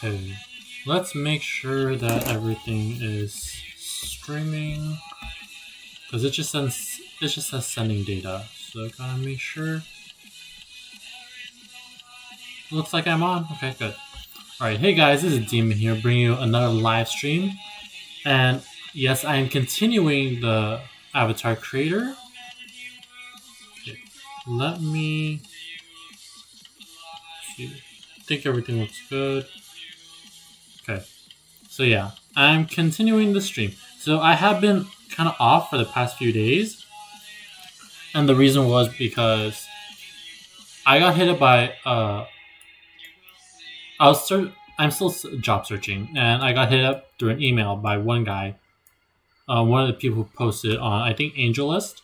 Okay, let's make sure that everything is streaming because it just says sending data. So gotta make sure. Looks like I'm on. Okay, good. All right, hey guys, this is Demon here, bringing you another live stream, and yes, I am continuing the avatar creator. Okay, let me see. I think everything looks good. Okay. So yeah, I'm continuing the stream. So I have been kind of off for the past few days, and the reason was because I got hit by I'm still job searching, and I got hit up through an email by one guy, one of the people who posted on I think AngelList,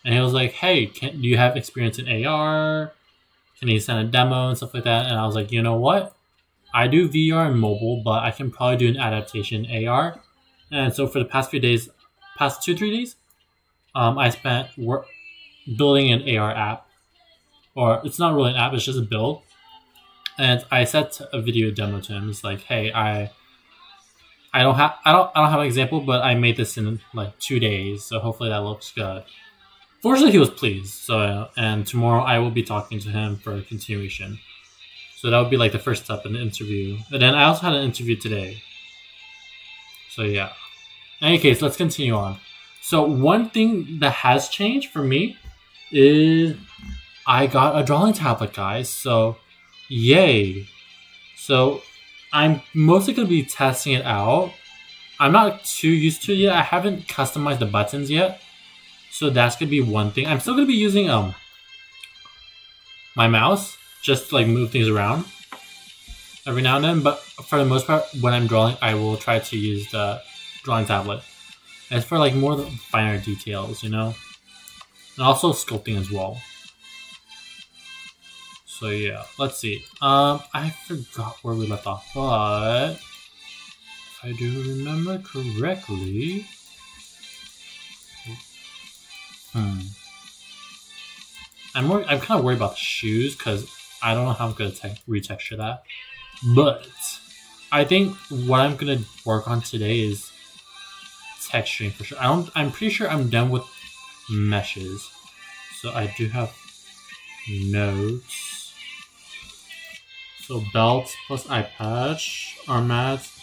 and he was like, "Hey, do you have experience in AR? Can you send a demo and stuff like that?" And I was like, you know what? I do VR and mobile, but I can probably do an adaptation AR. And so for the past 2-3 days, I spent building an AR app, or it's not really an app; it's just a build. And I set a video demo to him. It's like, hey, I don't have an example, but I made this in like 2 days, so hopefully that looks good. Fortunately, he was pleased. So and tomorrow I will be talking to him for a continuation. So that would be like the first step in the interview. And then I also had an interview today. So yeah. In any case, let's continue on. So one thing that has changed for me is I got a drawing tablet, guys. So yay. So I'm mostly going to be testing it out. I'm not too used to it yet. I haven't customized the buttons yet. So that's going to be one thing. I'm still going to be using my mouse just to like move things around every now and then. But for the most part, when I'm drawing, I will try to use the drawing tablet. As for like more finer details, you know, and also sculpting as well. So yeah, let's see. I forgot where we left off, but if I do remember correctly, I'm kind of worried about the shoes because I don't know how I'm gonna retexture that. But I think what I'm gonna work on today is texturing for sure. I'm pretty sure I'm done with meshes. So I do have notes. So belts plus eye patch, arm mats.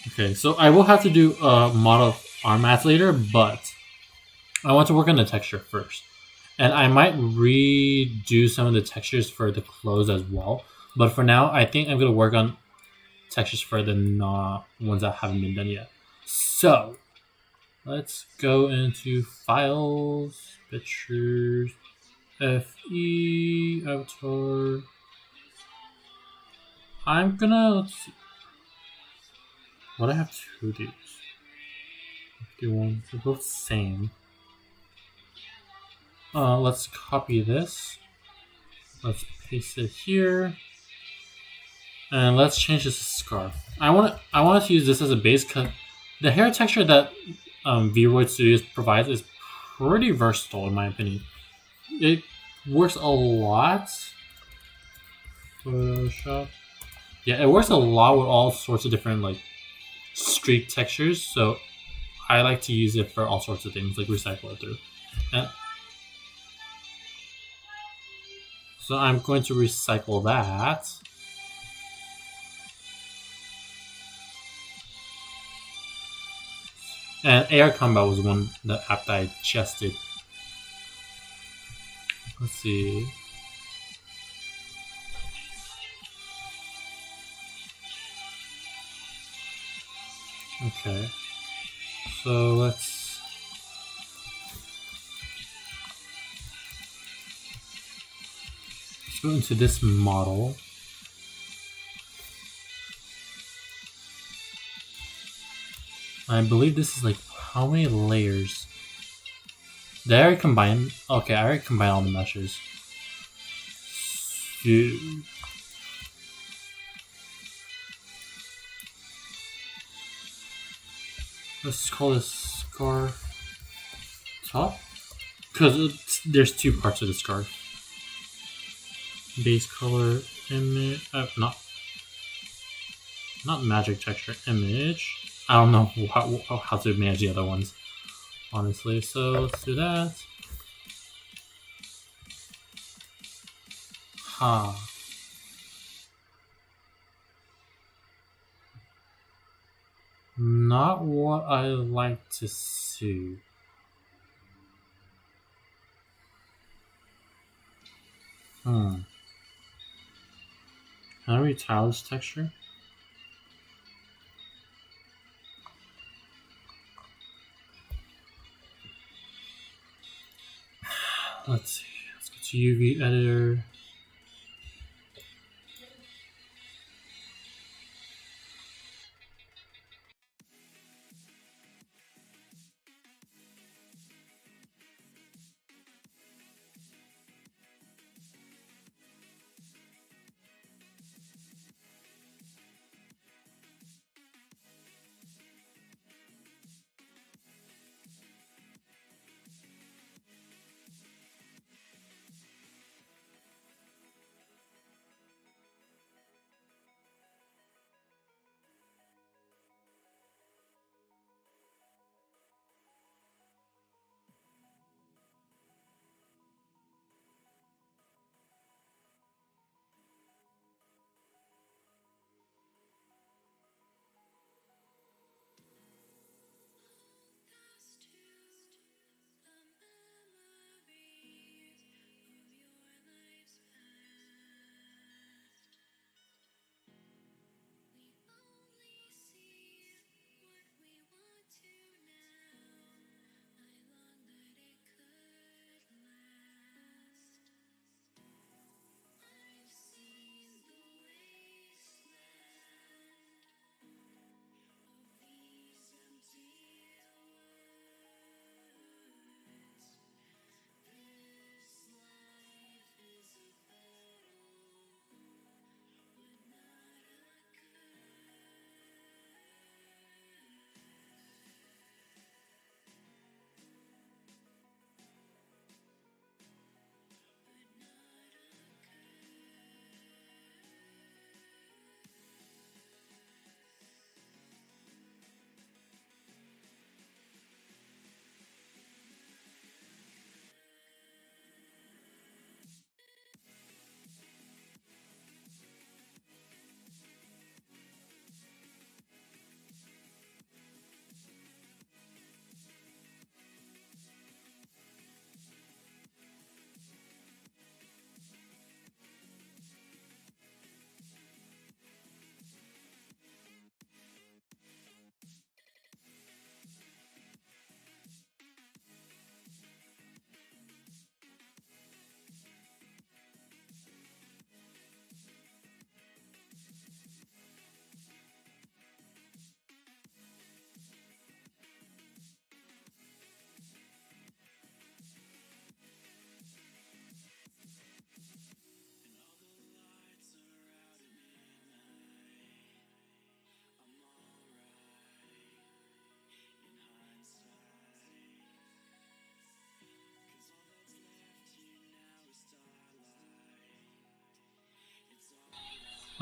Okay, so I will have to do a model of arm mats later, but I want to work on the texture first. And I might redo some of the textures for the clothes as well. But for now, I think I'm going to work on textures for the ones that haven't been done yet. So, let's go into Files, Pictures, FE, Avatar. I'm going to, let's see. What I have two of these? 51, they're both the same. Let's copy this. Let's paste it here. And let's change this to scarf. I want to use this as a base because the hair texture that VTuber Studios provides is pretty versatile in my opinion. It works a lot. Photoshop. Yeah, it works a lot with all sorts of different like streak textures. So I like to use it for all sorts of things, like recycle it through. So I'm going to recycle that. And AR Combat was the app that I just did. Let's see. Okay. So let's go into this model. I believe this is like how many layers? Did I already combine? Okay, I already combined all the meshes. Let's call this scarf top. because there's two parts of the scarf. Base color image, not magic texture image. I don't know how to manage the other ones, honestly. So let's do that. Not what I like to see. Can I retile this texture? Let's see. Let's go to UV editor.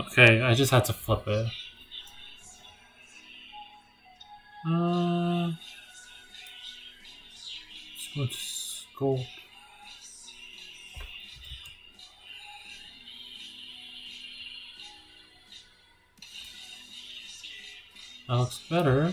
Okay, I just had to flip it. Let's go to sculpt. That looks better.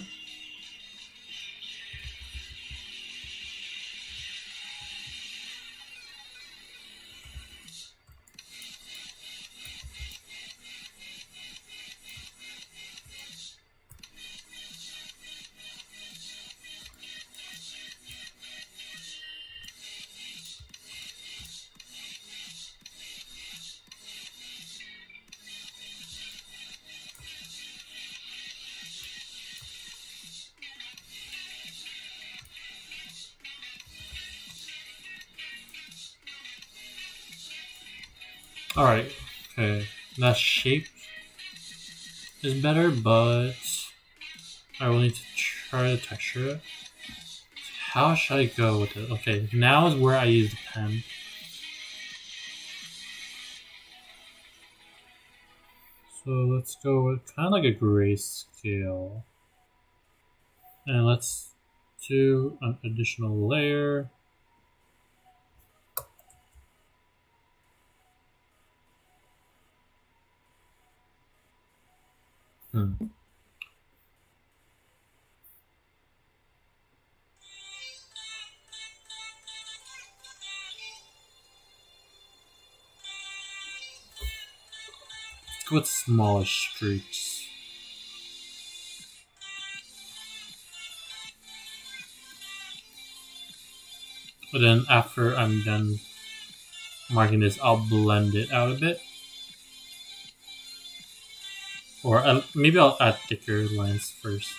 Alright, okay. That shape is better, but I will need to try to texture it. how should I go with it? Okay, now is where I use the pen. So let's go with kind of like a grayscale. And let's do an additional layer. Let's go with smaller streaks. But then after I'm done marking this, I'll blend it out a bit. Or maybe I'll add thicker lines first.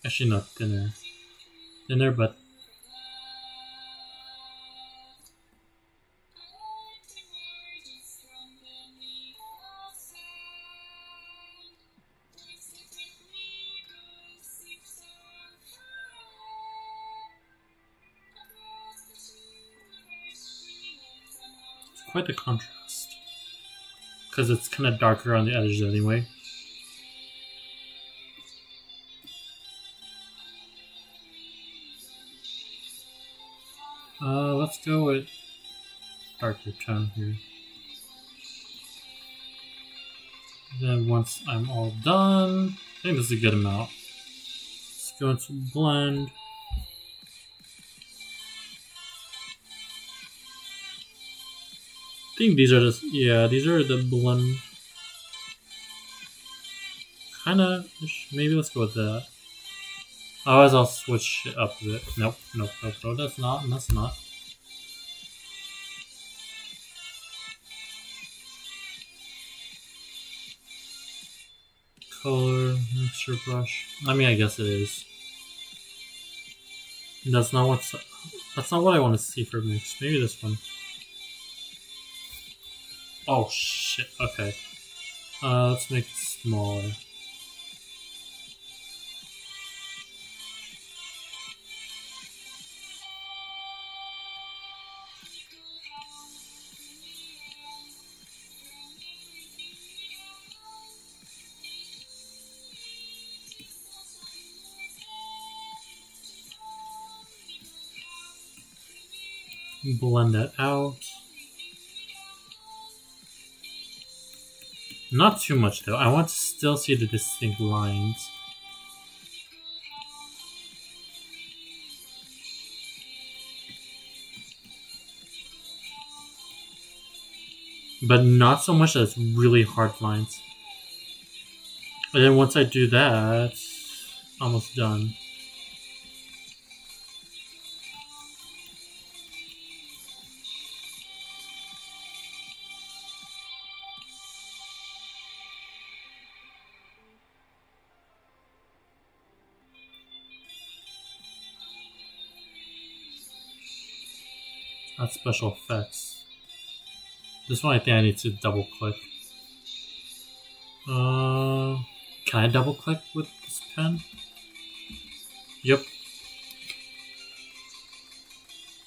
Actually, not thinner. Thinner, but it's quite the contrast. Because it's kind of darker on the edges anyway. Let's go with darker tone here. Then once I'm all done, I think this is a good amount. Let's go into blend. I think these are just, yeah, these are the blend. Kinda, maybe let's go with that. Otherwise I'll switch it up a bit. Nope, that's not. Color, mixture brush. I mean, I guess it is. That's not what I want to see for mix. Maybe this one. Oh shit, okay. Let's make it smaller. Blend that out. Not too much though. I want to still see the distinct lines. But not so much that it's really hard lines. And then once I do that, almost done. That's special effects. This one I think I need to double click. Can I double click with this pen? Yep.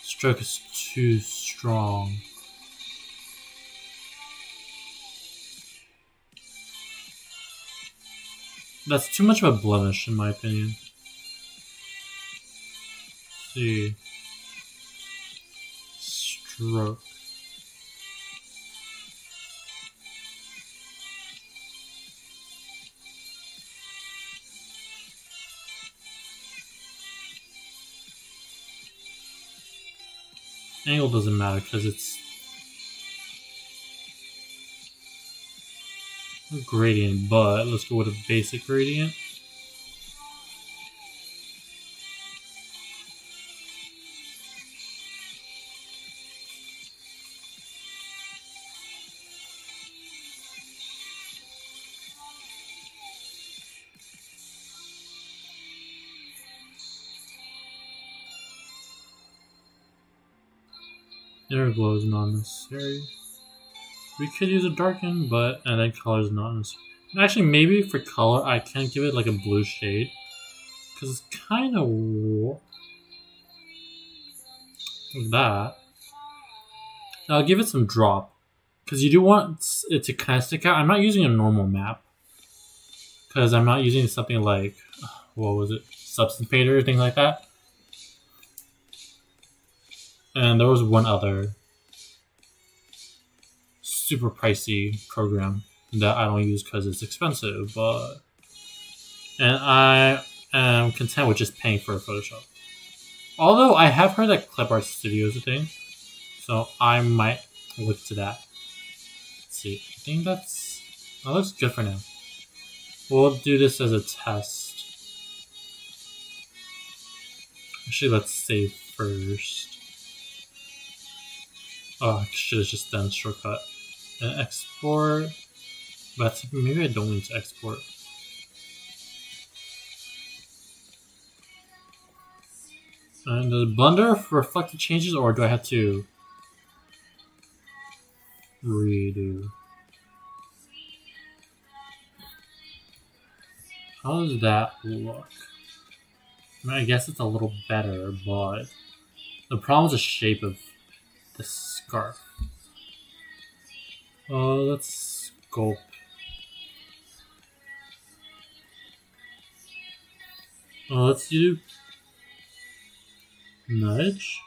Stroke is too strong. That's too much of a blemish in my opinion. Let's see. Stroke. Angle doesn't matter because it's a gradient, but let's go with a basic gradient. Inner glow is not necessary. We could use a darken, but and then color is not necessary. Actually, maybe for color, I can give it like a blue shade because it's kind of like that. I'll give it some drop because you do want it to kind of stick out. I'm not using a normal map because I'm not using something like what was it, Substance Painter or things like that. And there was one other super pricey program that I don't use because it's expensive, and I am content with just paying for Photoshop. Although I have heard that Clip Art Studio is a thing, so I might look to that. Let's see. I think that looks good for now. We'll do this as a test. Actually, let's save first. Oh, I should have just done shortcut and export. But maybe I don't need to export. And does Blender reflect the changes, or do I have to redo? How does that look? I mean, I guess it's a little better, but the problem is the shape of the scarf. Let's sculpt. Let's do nudge.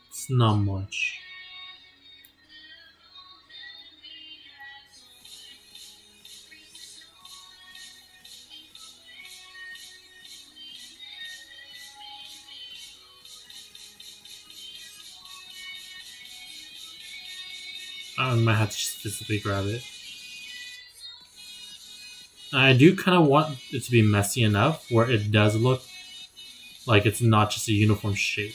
It's not much. I might have to just physically grab it. I do kind of want it to be messy enough where it does look like it's not just a uniform shape.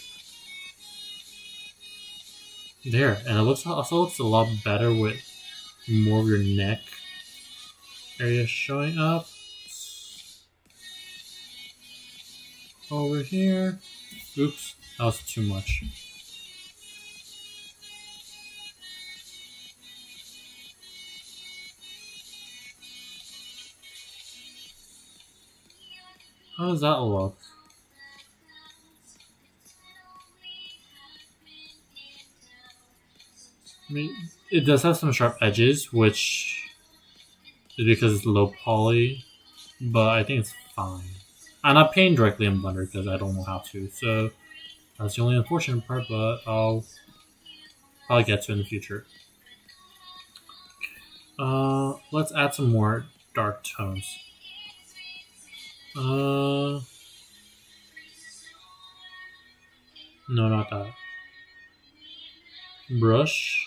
There, and it also looks a lot better with more of your neck area showing up. Over here. Oops, that was too much. How does that look? I mean, it does have some sharp edges, which is because it's low poly, but I think it's fine. I'm not painting directly in Blender because I don't know how to, so that's the only unfortunate part, but I'll probably get to in the future. Let's add some more dark tones. No, not that. Brush.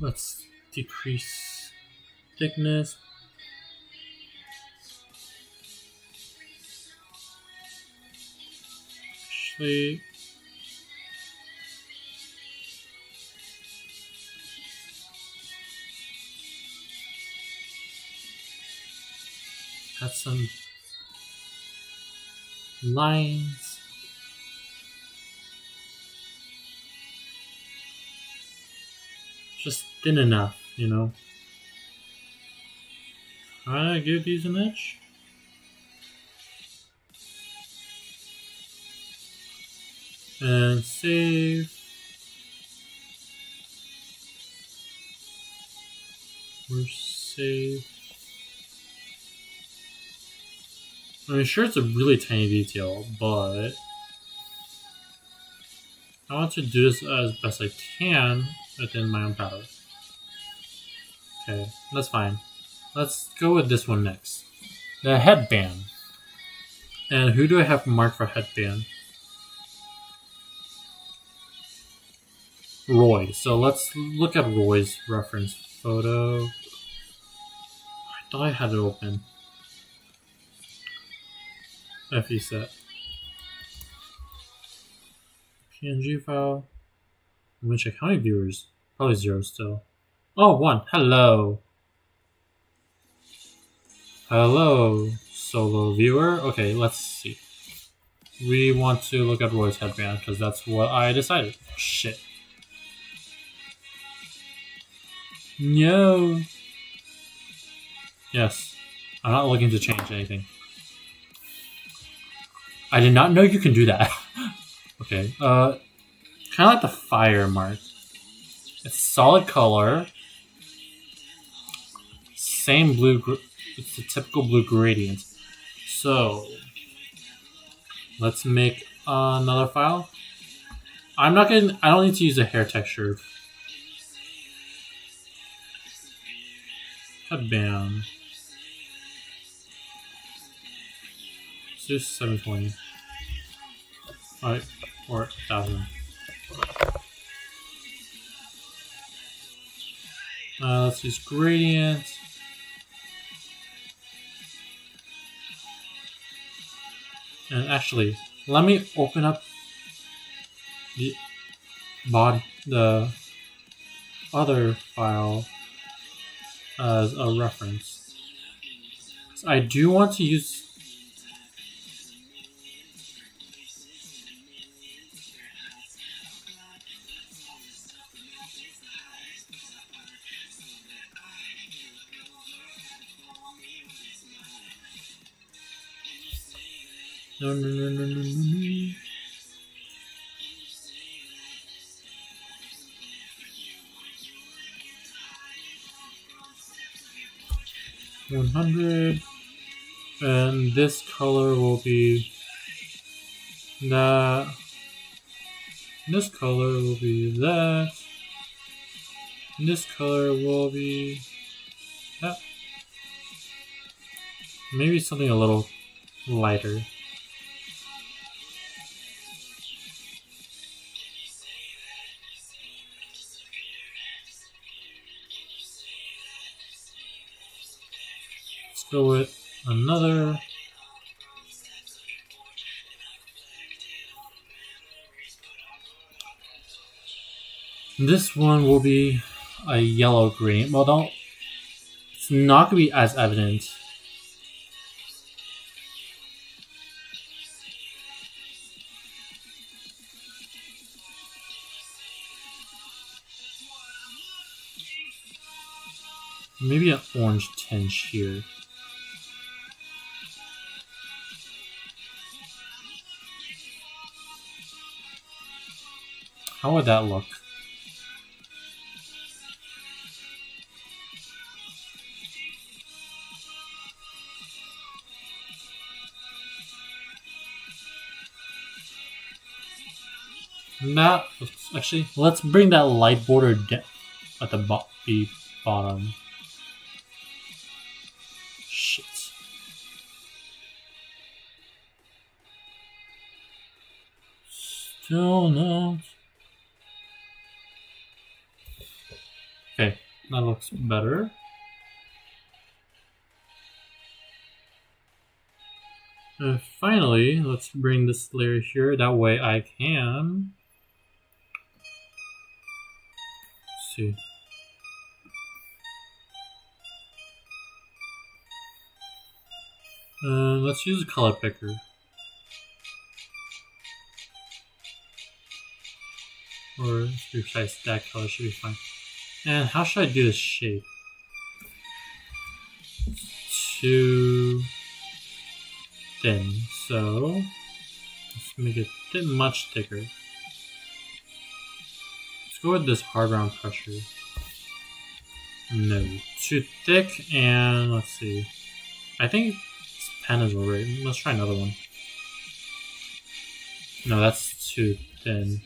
Let's decrease thickness. Actually, add some lines. Just thin enough, you know. Try to give these an edge. And save. We're safe. I mean, sure, it's a really tiny detail, but I want to do this as best I can within my own power. Okay, that's fine. Let's go with this one next. The headband. And who do I have marked for headband? Roy. So let's look at Roy's reference photo. I thought I had it open. FE set. PNG file. I'm gonna check how many viewers. Probably 0 still. Oh, 1. Hello. Hello, solo viewer. Okay, let's see. We want to look at Roy's headband because that's what I decided. Shit. No. Yes. I'm not looking to change anything. I did not know you can do that. Okay. Kind of like the fire mark. It's solid color. Same blue. It's the typical blue gradient. So let's make another file. I don't need to use a hair texture. Headband. Let's do 720. Alright, or 1000. Let's use gradient. And actually, let me open up the other file as a reference. So I do want to use no. 100, and this color will be that. This color will be that. And this color will be that. Maybe something a little lighter. Let's go with another. This one will be a yellow green. Well, it's not going to be as evident. Maybe an orange tinge here. How would that look? That actually, let's bring that light border at the bottom. Shit. Still not. Okay, that looks better. And finally, let's bring this layer here. That way I can see. Let's use a color picker. Or to be precise, that color should be fine. And how should I do this shape? Too thin. So let's make it a bit much thicker. Let's go with this hard round pressure. No, too thick. And let's see. I think this pen is alright. Let's try another one. No, that's too thin.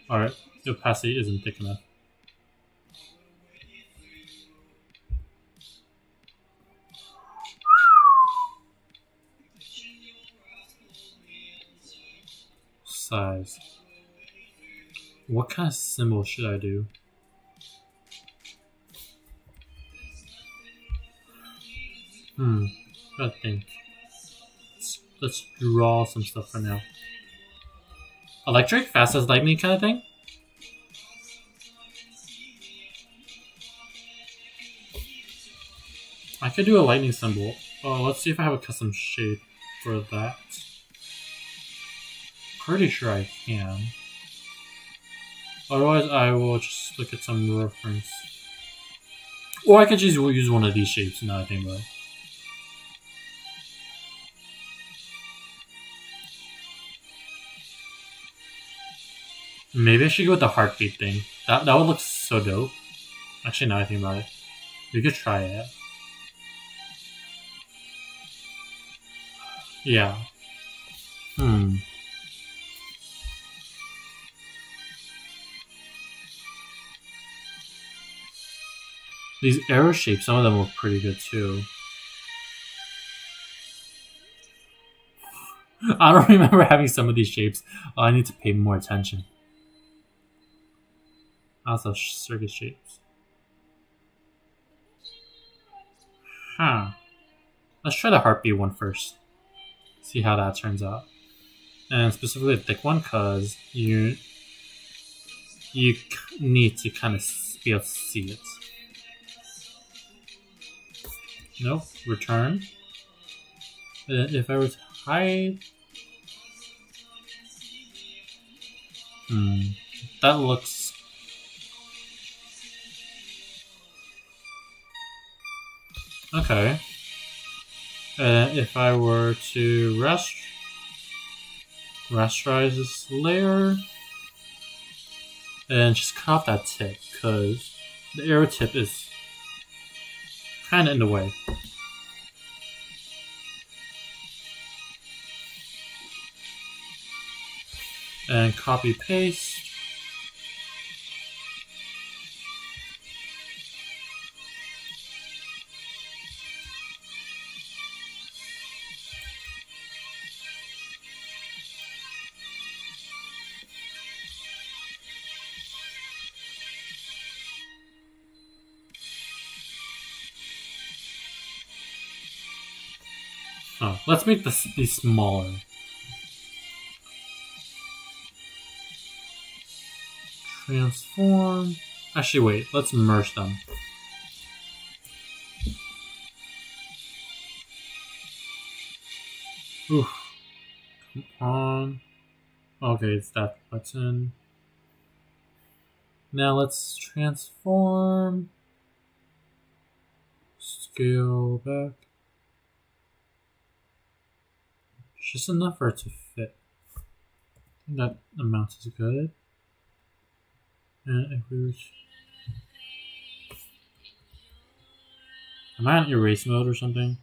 Alright, the opacity isn't thick enough. Size. What kind of symbol should I do? Gotta think. Let's draw some stuff for now. Electric, fast as lightning kind of thing? I could do a lightning symbol. Oh, let's see if I have a custom shape for that. Pretty sure I can. Otherwise, I will just look at some reference. Or I could just use one of these shapes, now I think about it. Maybe I should go with the heartbeat thing. That would look so dope. Actually, now I think about it. We could try it. Yeah. These arrow shapes, some of them look pretty good too. I don't remember having some of these shapes. Oh, I need to pay more attention. Also, circuit shapes. Huh. Let's try the heartbeat one first. See how that turns out. And specifically the thick one, because you need to kind of be able to see it. Nope. Return. If I were to hide... That looks... Okay. If I were to rasterize this layer and just cut off that tip, because the arrow tip is kind of in the way. And copy paste. Oh, let's make this be smaller. Transform. Actually, wait. Let's merge them. Oof. Come on. Okay, it's that button. Now let's transform. Scale back. Just enough for it to fit. I think that amount is good. And if we reach... Am I on erase mode or something?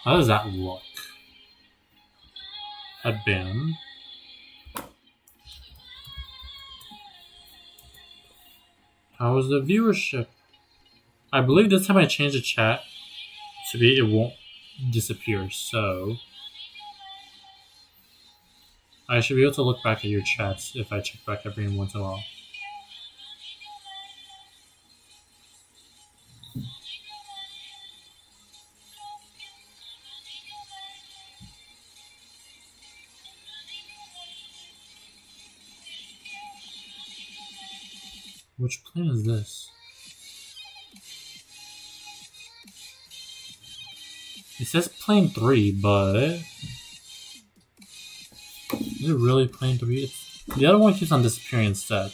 How does that look? Headband. How is the viewership? I believe this time I changed the chat to be it won't disappear, so I should be able to look back at your chats if I check back every once in a while. Which plane is this? It says plane 3, but is it really plane 3? The other one keeps on disappearing instead.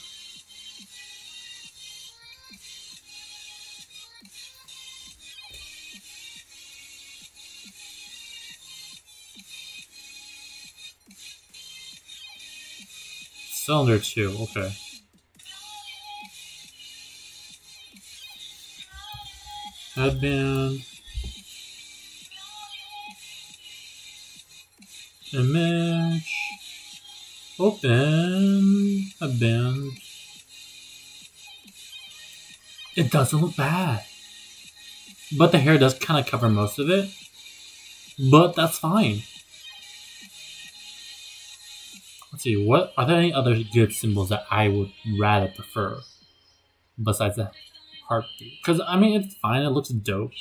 Cylinder 2, okay. Headband. Image. Open. A band. It doesn't look bad. But the hair does kind of cover most of it. But that's fine. Let's see, what are there any other good symbols that I would rather prefer besides the heartbeat? Because I mean, it's fine, it looks dope.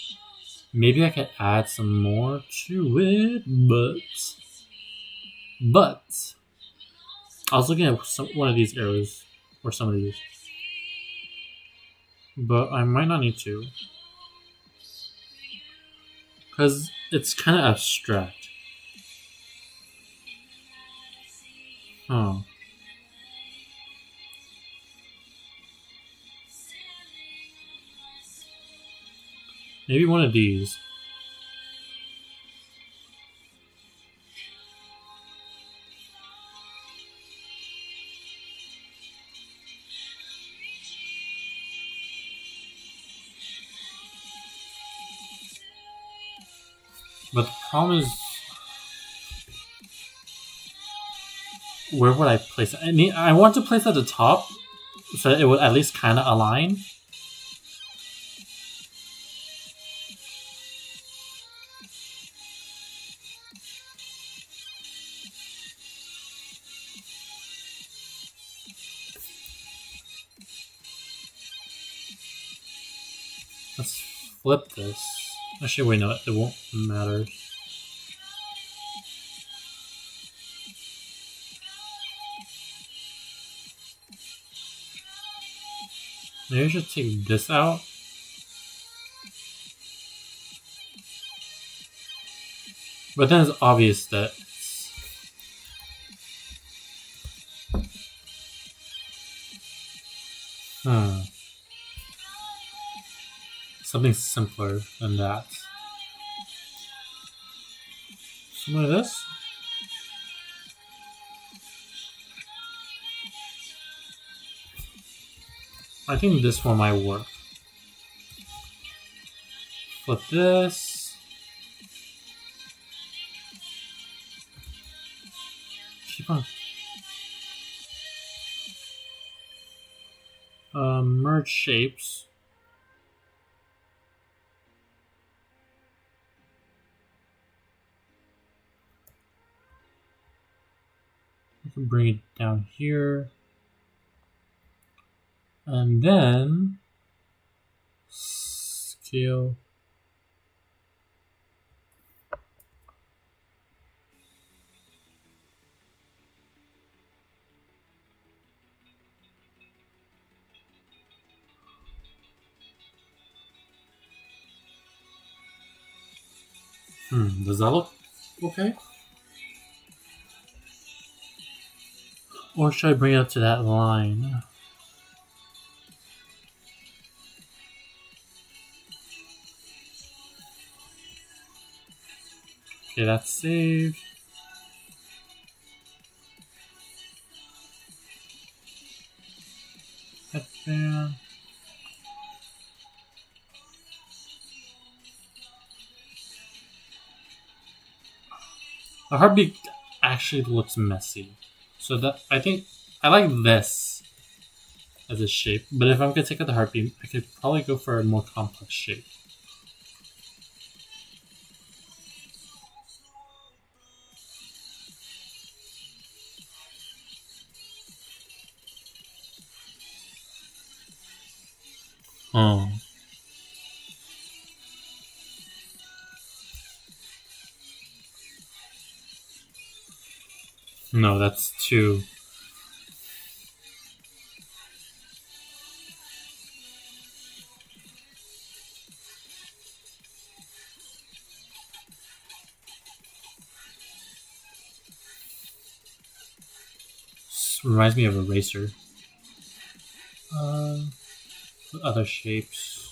Maybe I could add some more to it, but I was looking at one of these arrows, or some of these. But I might not need to. Because it's kind of abstract. Huh. Maybe one of these. But the problem is, where would I place it? I want to place it at the top, so that it would at least kind of align. Let's flip this. Actually, wait, no, it won't matter. Maybe I should take this out. But then it's obvious that something simpler than that. Some of this. I think this one might work. Flip this. Keep on. Merge shapes. I can bring it down here. And then scale. Does that look okay? Or should I bring it up to that line? Okay, that's saved. Headband. The heartbeat actually looks messy. So that I think I like this as a shape, but if I'm gonna take out the heartbeat, I could probably go for a more complex shape. Oh. No, that's too... This reminds me of a racer. Other shapes.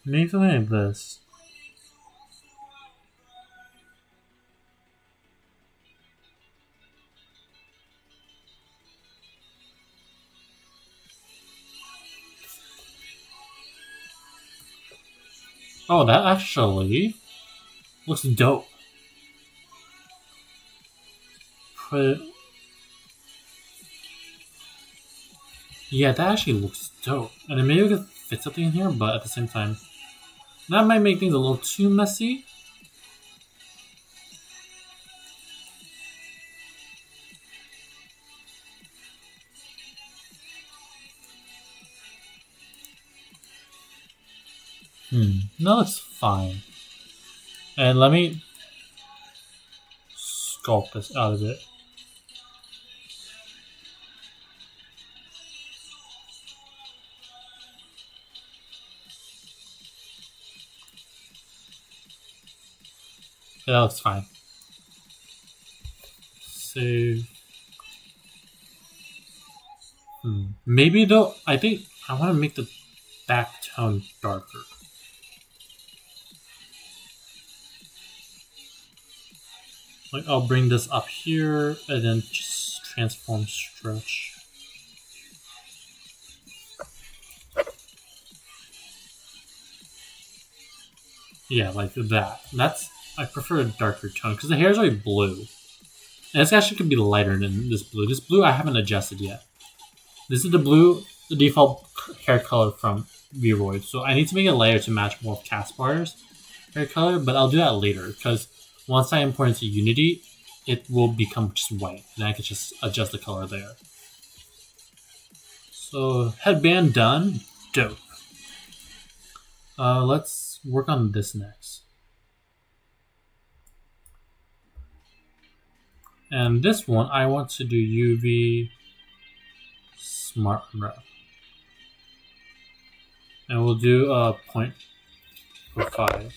Maybe something like this. Oh, that actually looks dope. Put... Yeah, that actually looks dope. And then maybe we could fit something in here, but at the same time, that might make things a little too messy. No, it's fine. And let me sculpt this out of it. Yeah, that looks fine. Save. Maybe though, I think I want to make the back tone darker. Like I'll bring this up here and then just transform stretch. Yeah, like that. I prefer a darker tone because the hair is already blue. And this actually could be lighter than this blue. This blue I haven't adjusted yet. This is the default hair color from V-Roid. So I need to make a layer to match more of Caspar's hair color, but I'll do that later because once I import into Unity, it will become just white. And I can just adjust the color there. So headband done. Dope. Let's work on this next. And this one, I want to do UV Smart Unwrap. And we'll do a 0.05.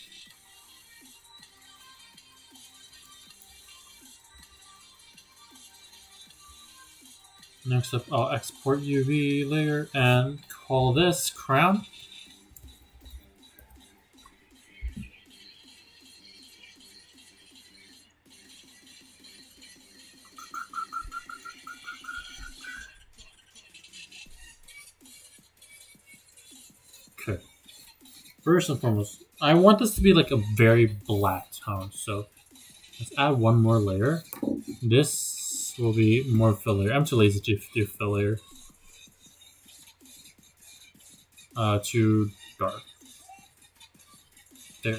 Next up, I'll export UV layer and call this crown. Okay. First and foremost, I want this to be like a very black tone, so let's add one more layer. This will be more fill layer. I'm too lazy to do fill layer. Too dark. There.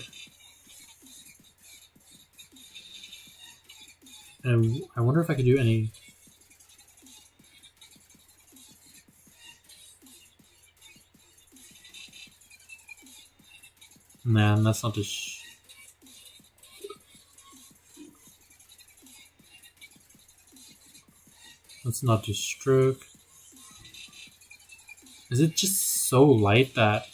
And I wonder if I could do any. Man, that's not just. Let's not do stroke. Is it just so light that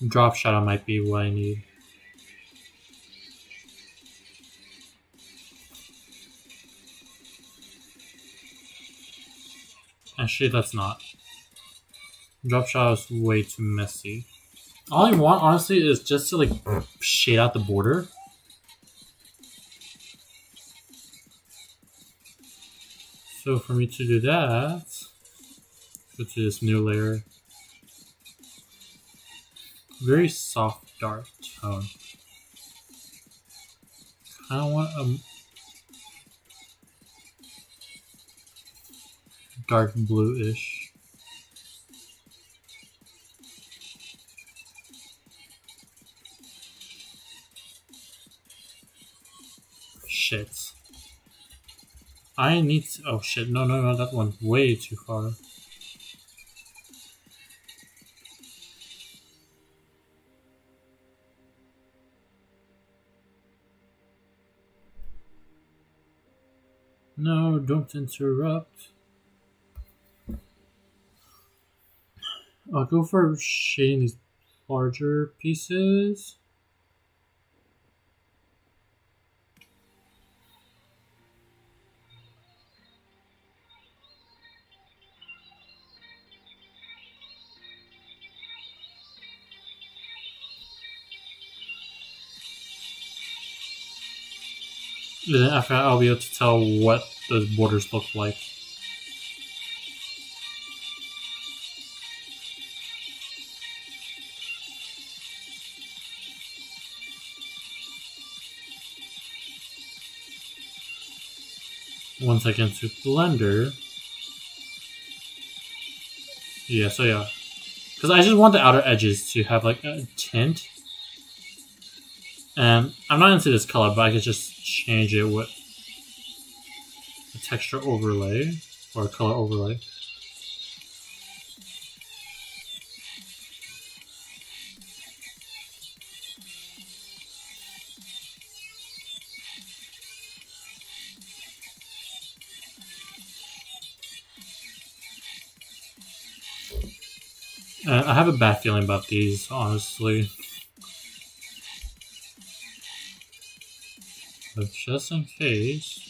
drop shadow might be what I need? Actually, that's not. Drop shadow is way too messy. All I want, honestly, is just to like shade out the border. So for me to do that, go to this new layer. Very soft, dark tone. I don't want a dark bluish. Shit. I need to, oh shit, no, that went way too far. No, don't interrupt. I'll go for shading these larger pieces. And then after that, I'll be able to tell what those borders look like. Once I get to Blender. Yeah, so yeah. Because I just want the outer edges to have like a tint. And I'm not into this color, but I could just change it with a texture overlay or a color overlay. I have a bad feeling about these, honestly. But just in case.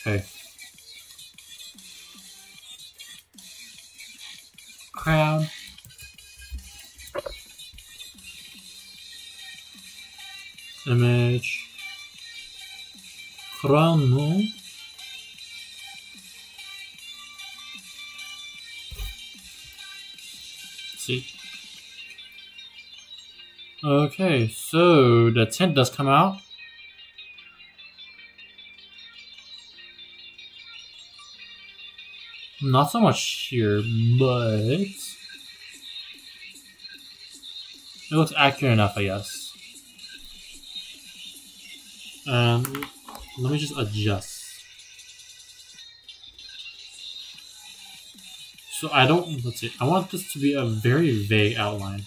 Okay. Crowd. Image. Chrono. See. Okay, so the tint does come out. Not so much here, but it looks accurate enough, I guess. And let me just adjust. So I don't, let's see, I want this to be a very vague outline.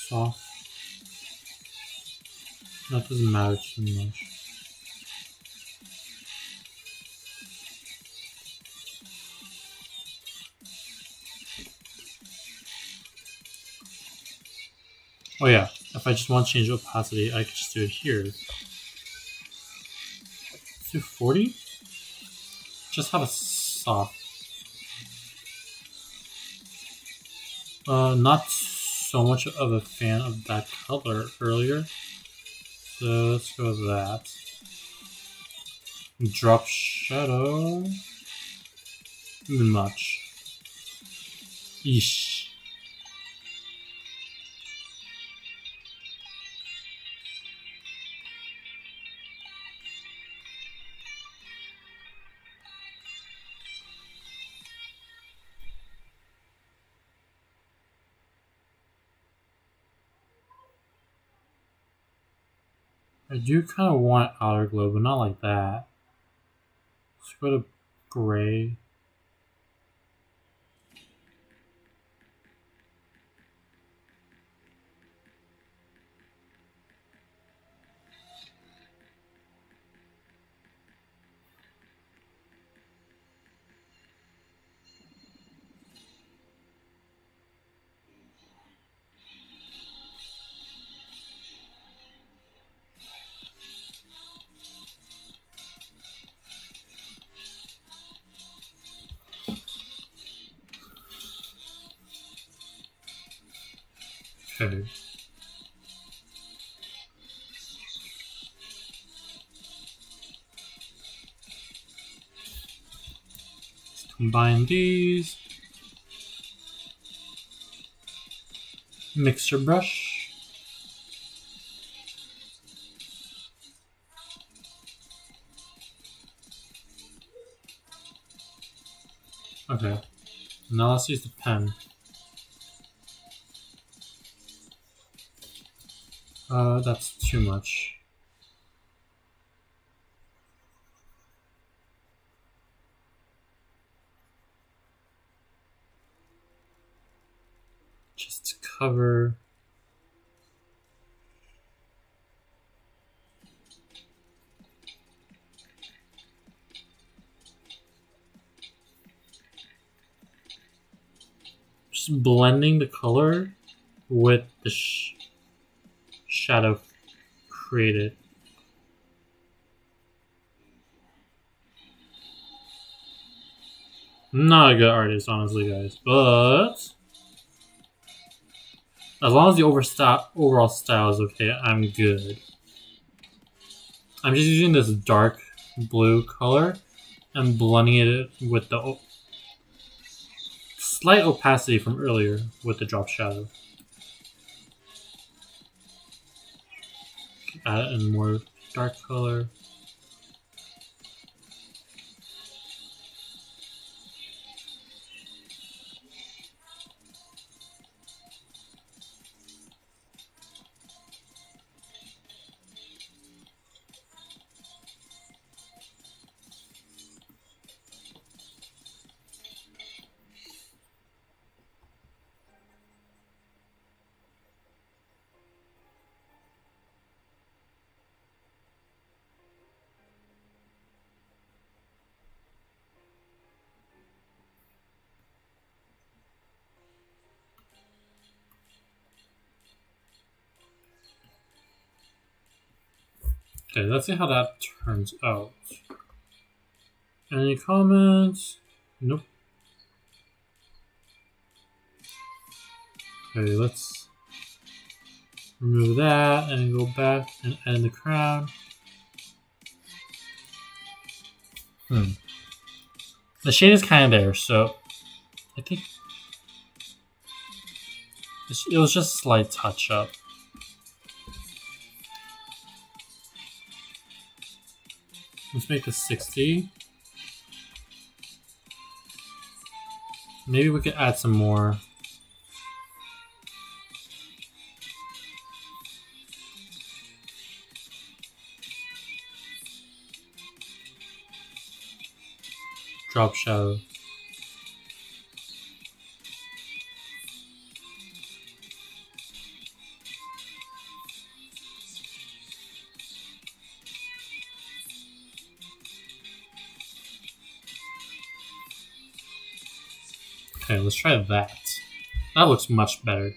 Soft. That doesn't matter too much. Oh yeah, if I just want to change opacity, I can just do it here. Let's do 40? Just have a soft. Not so much of a fan of that color earlier. So let's go with that. Drop shadow. Much. Yeesh. I do kind of want outer glow, but not like that. Let's go to gray. Okay. Let's combine these. Mixer brush. Okay. Now let's use the pen. That's too much. Just to cover. Just blending the color with the shadow created. I'm not a good artist, honestly, guys, but As long as the overall style is okay, I'm good. I'm just using this dark blue color and blending it with the slight opacity from earlier with the drop shadow. Add it in more dark color. Okay, let's see how that turns out. Any comments? Nope. Okay, let's remove that and go back and add the crown. The shade is kind of there, so I think it was just a slight touch up. Let's make this 60. Maybe we could add some more. Drop shadow. Okay, let's try that. That looks much better.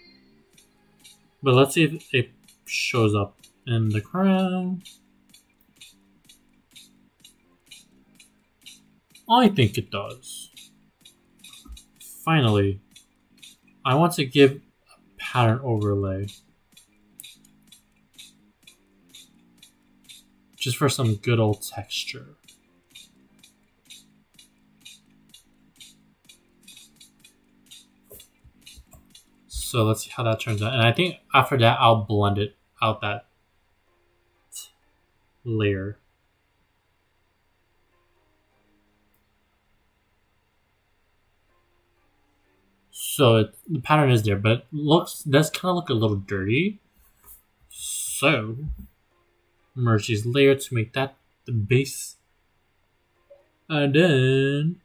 But let's see if it shows up in the crown. I think it does. Finally, I want to give a pattern overlay. Just for some good old texture. So let's see how that turns out. And I think after that, I'll blend it out that layer. So the pattern is there, but it does kind of look a little dirty. So merge these layers to make that the base. And then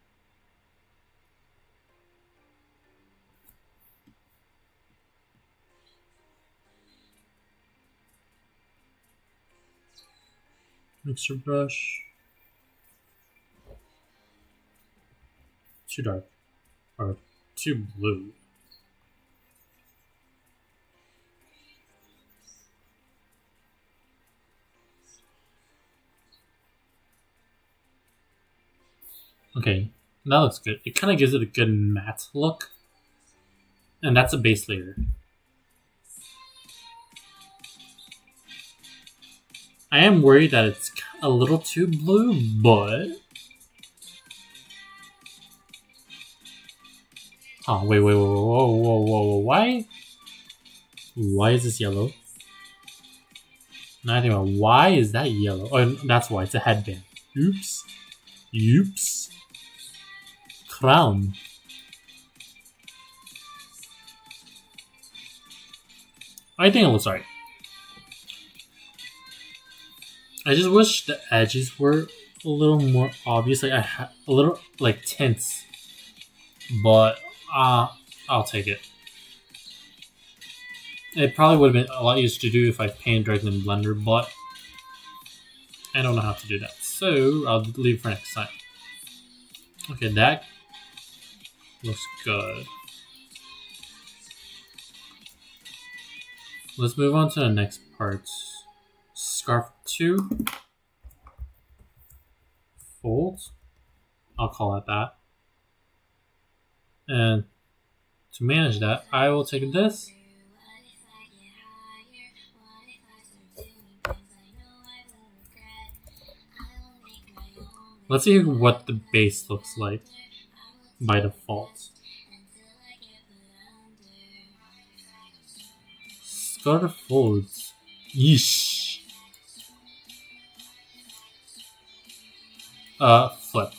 mixer brush. Too dark. Or too blue. Okay, that looks good. It kind of gives it a good matte look. And that's a base layer. I am worried that it's a little too blue, but... Oh, wait, whoa, why? Why is this yellow? Now I think about why is that yellow? Oh, that's why, it's a headband. Oops. Crown. I think it looks alright. I just wish the edges were a little more obvious. Like I had a little like tints, but I'll take it. It probably would have been a lot easier to do if I painted directly in Blender, but I don't know how to do that, so I'll leave it for next time. Okay, that looks good. Let's move on to the next part. Scarf 2. Fold. I'll call it that. And to manage that, I will take this Let's see what the base looks like by default. Scarf folds. Yeesh. Flip.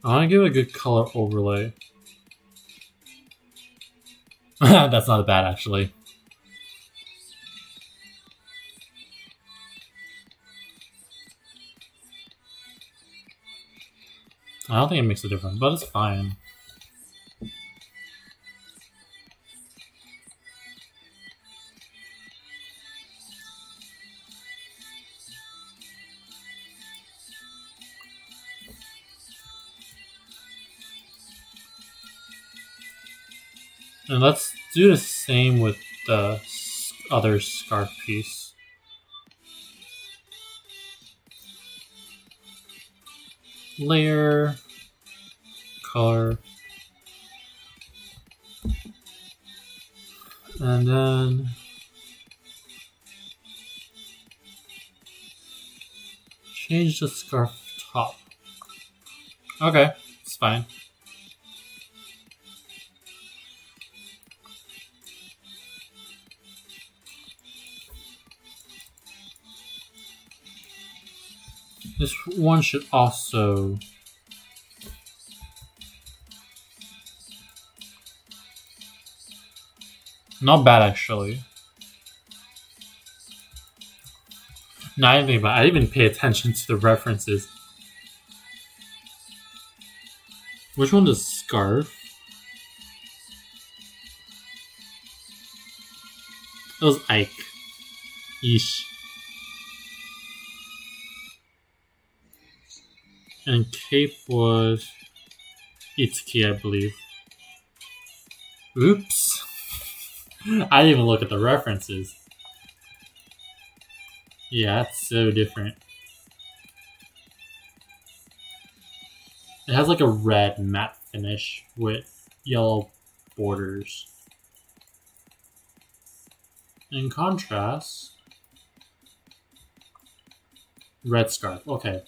I want to give it a good color overlay. That's not bad, actually. I don't think it makes a difference, but it's fine. And let's do the same with the other scarf piece. Layer, color, and then change the scarf top. Okay, it's fine. This one should also not bad, actually. No, I didn't think about it. I didn't even pay attention to the references. Which one does scarf? It was Ike. Yeesh. And cape was Itsuki, I believe. Oops. I didn't even look at the references. Yeah, it's so different. It has like a red matte finish with yellow borders. In contrast, red scarf. Okay.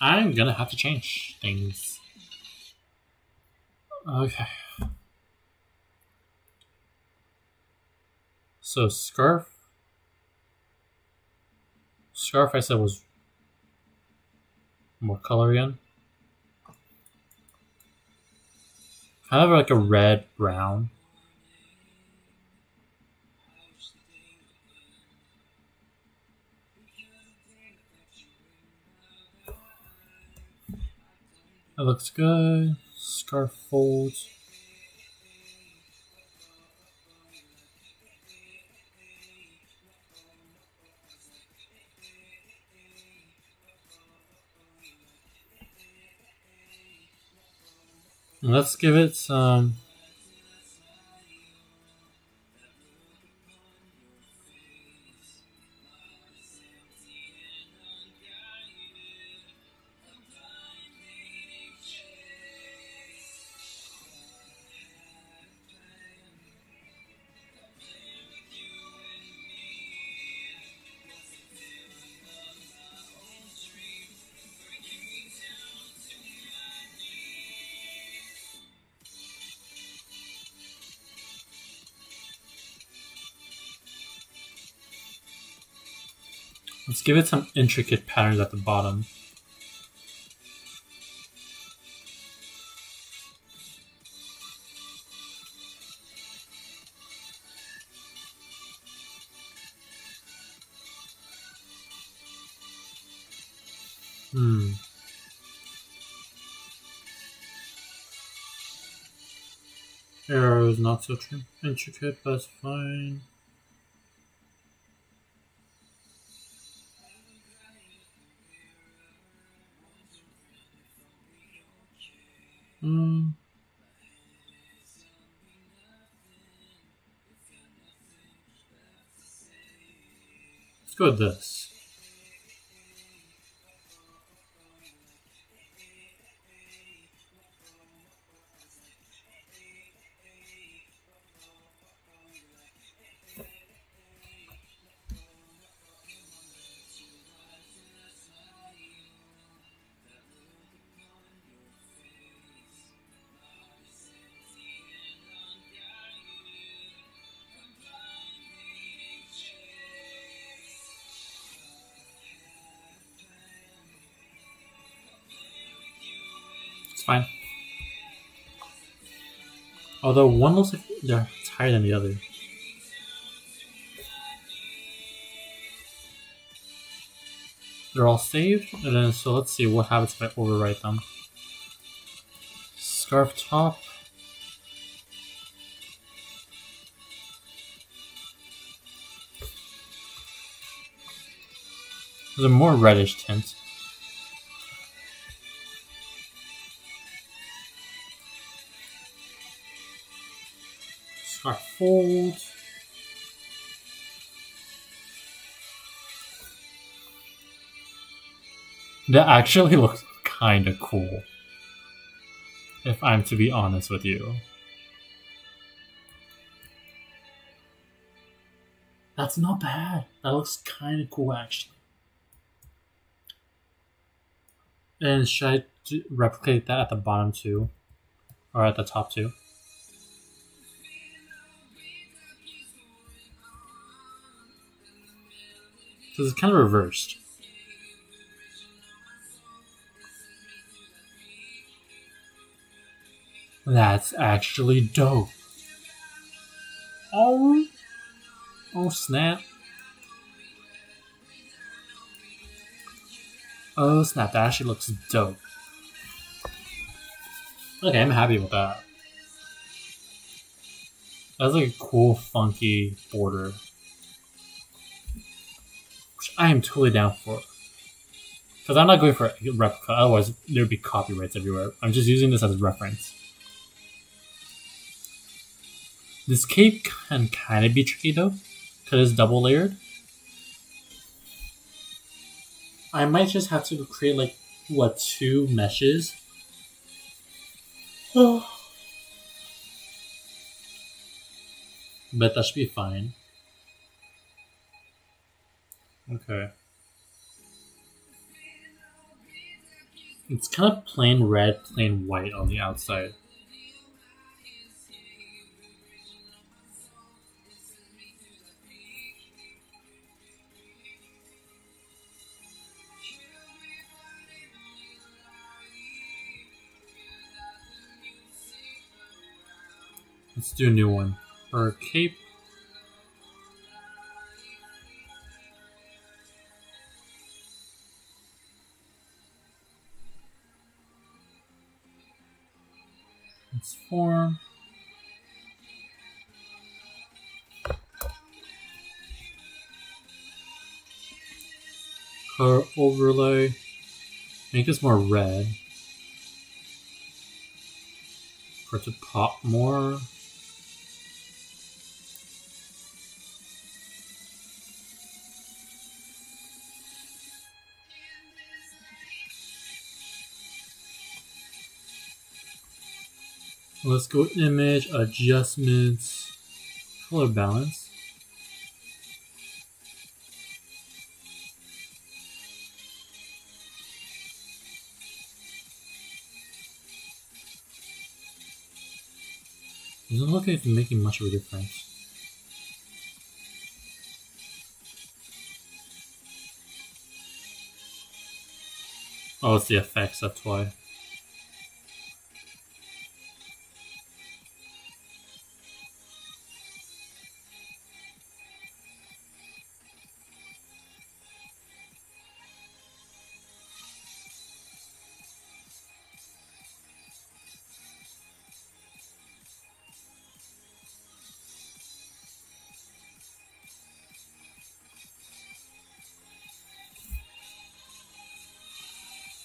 I'm gonna have to change things. Okay. So scarf I said was more color again. Kind of like a red brown. That looks good. Scarf folds. Let's give it some let's give it some intricate patterns at the bottom. Arrow is not so intricate, but it's fine. Let's go with this. It's fine. Although one looks like they're higher than the other. They're all saved, and then so let's see what happens if I overwrite them. Scarf top. There's a more reddish tint. Scarf fold. That actually looks kind of cool, if I'm to be honest with you. That's not bad. That looks kind of cool, actually. And should I replicate that at the bottom too? Or at the top too? Because it's kind of reversed. That's actually dope. Oh snap. Oh snap, that actually looks dope. Okay, I'm happy with that. That's like a cool, funky border. Which I am totally down for. Because I'm not going for a replica, otherwise there would be copyrights everywhere. I'm just using this as a reference. This cape can kind of be tricky though, because it's double layered. I might just have to create like, what, 2 meshes? Oh. But that should be fine. Okay. It's kind of plain red, plain white on the outside. Let's do a new one. Or cape. Let's form. Color overlay. Make this more red. For it to pop more. Let's go image, adjustments, color balance. It doesn't look like it's making much of a difference. Oh, it's the effects, that's why.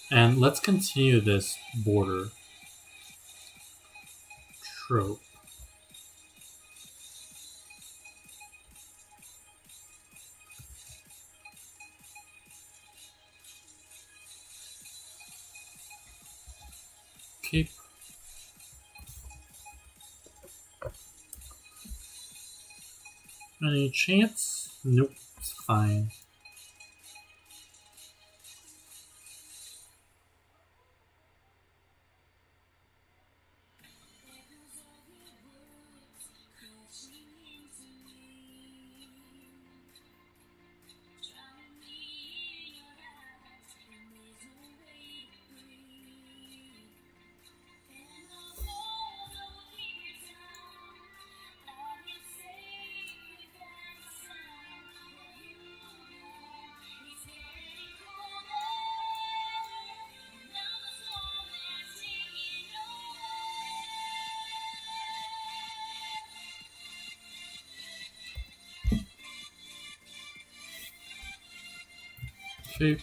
And let's continue this border trope. Any chance? Nope, it's fine. Okay.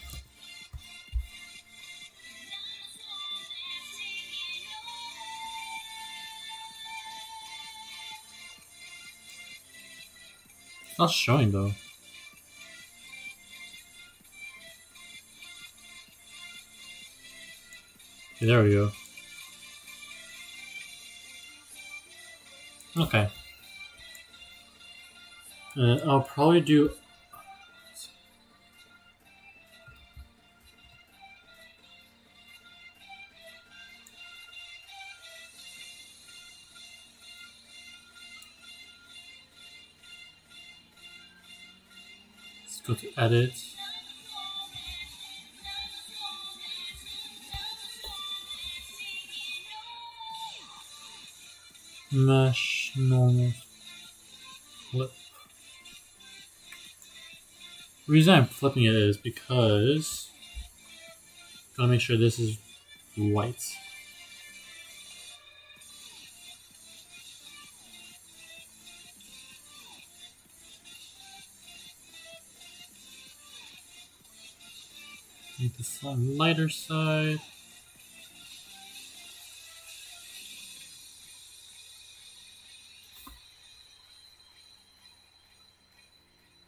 It's not showing though. Okay, there we go. Okay. I'll probably do. Let's go to edit. Mesh normal flip. The reason I'm flipping it is because I gotta make sure this is white. Make this on lighter side.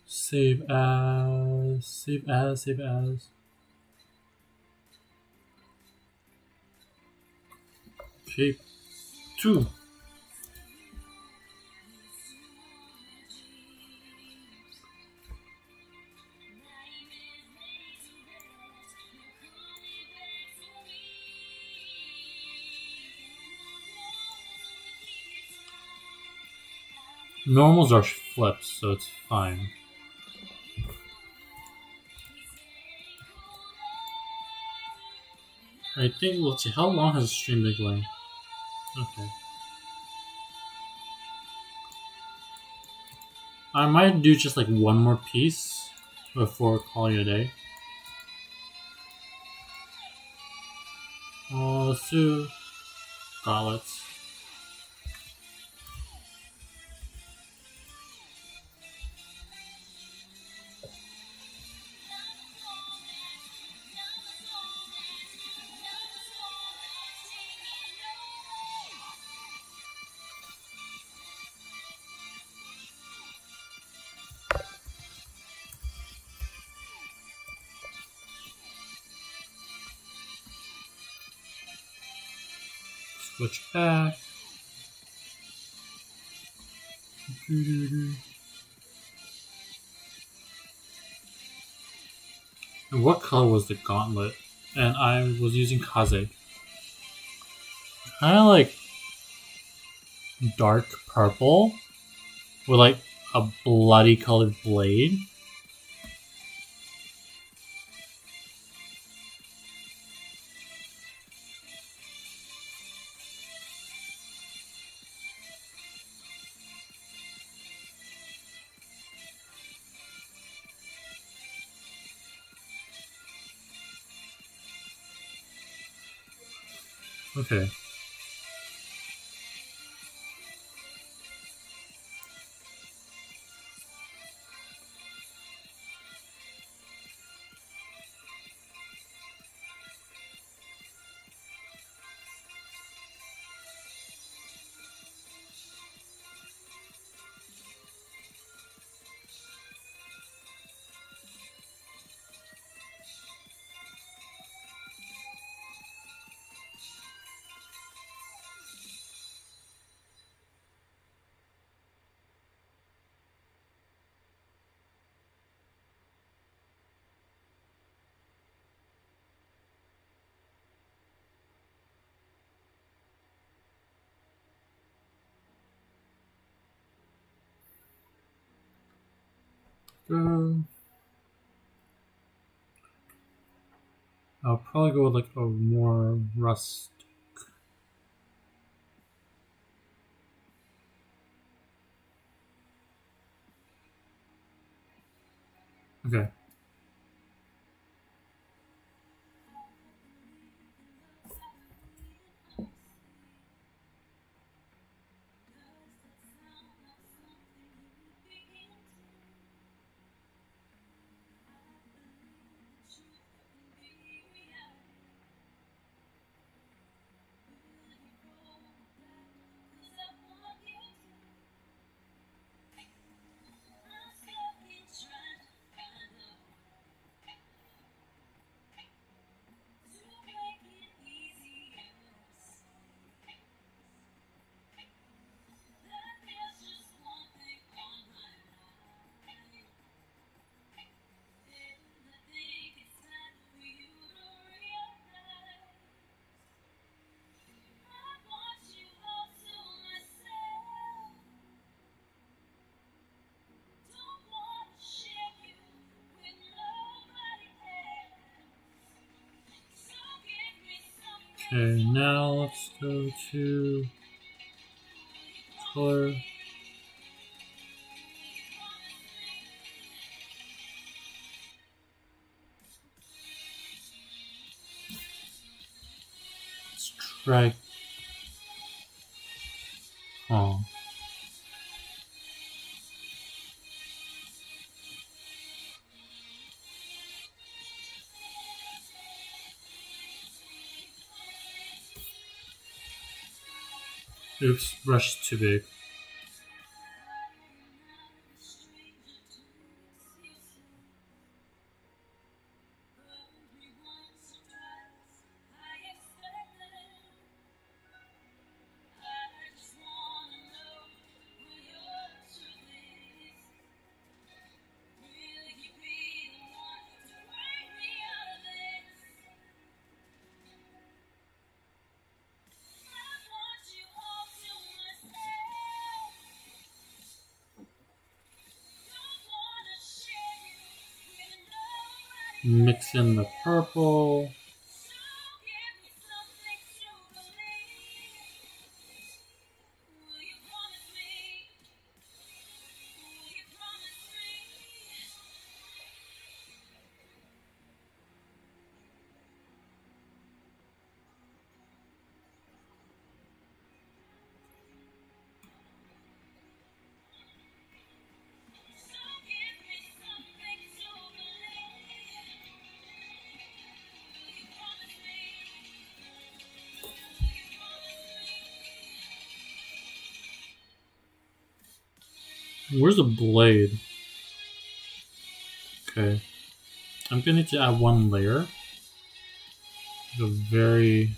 Save as, save as, save as. Shape 2. Normals are flipped, so it's fine. I think, let's see, how long has the stream been going? Okay. I might do just like one more piece before calling it a day. Let's do gauntlets. Switch back. And what color was the gauntlet? And I was using Kaze. Kind of like dark purple with like a bloody colored blade. Okay. I'll probably go with like a more rust. Okay. Okay, now let's go to color. Let's try. Oh. Oops, brush too big. Mix in the purple. Where's the blade? Okay. I'm gonna need to add one layer. A very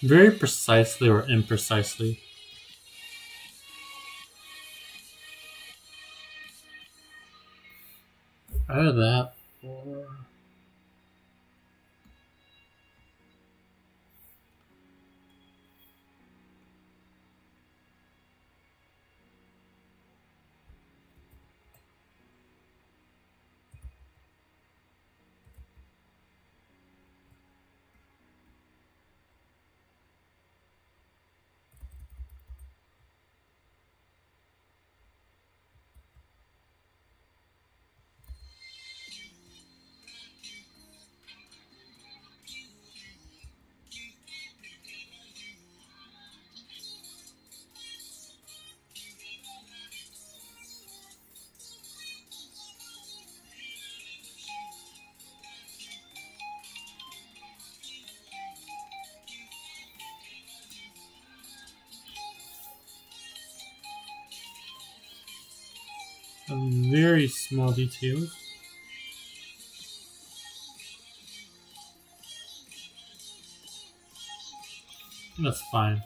precisely or imprecisely. Add that for very small details. That's fine.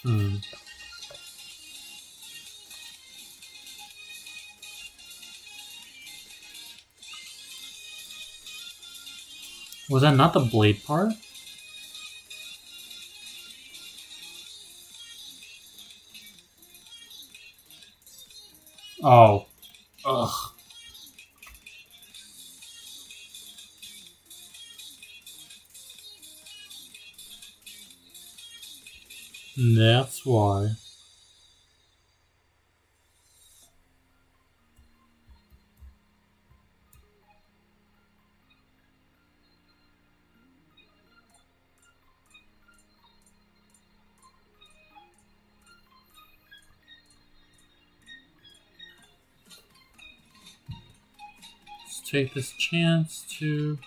Hmm. Was that not the blade part? Oh. Ugh. That's why. Let's take this chance to...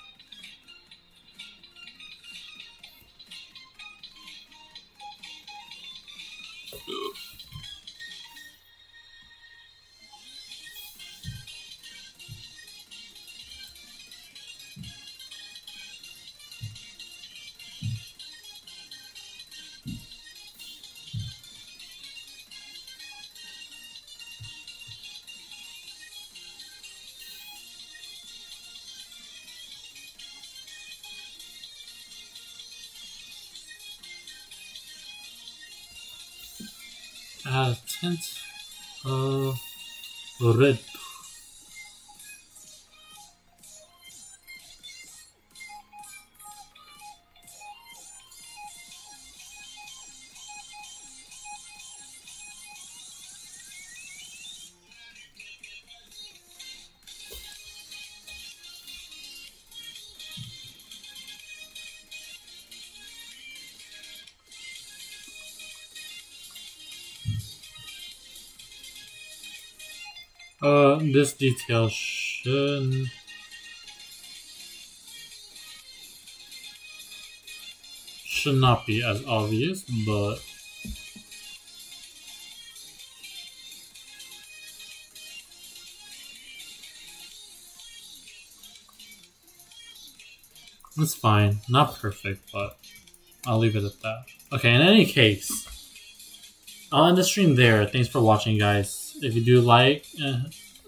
add a tint of red. This detail should not be as obvious, but it's fine. Not perfect, but I'll leave it at that. Okay, in any case, I'll end the stream there. Thanks for watching, guys. If you do like,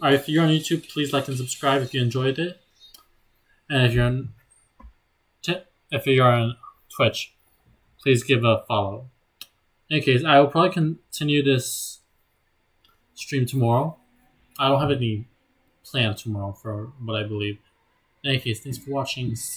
or if you're on YouTube, please like and subscribe if you enjoyed it. And if you're on Twitch, please give a follow. In any case, I will probably continue this stream tomorrow. I don't have any plan tomorrow for what I believe. In any case, thanks for watching.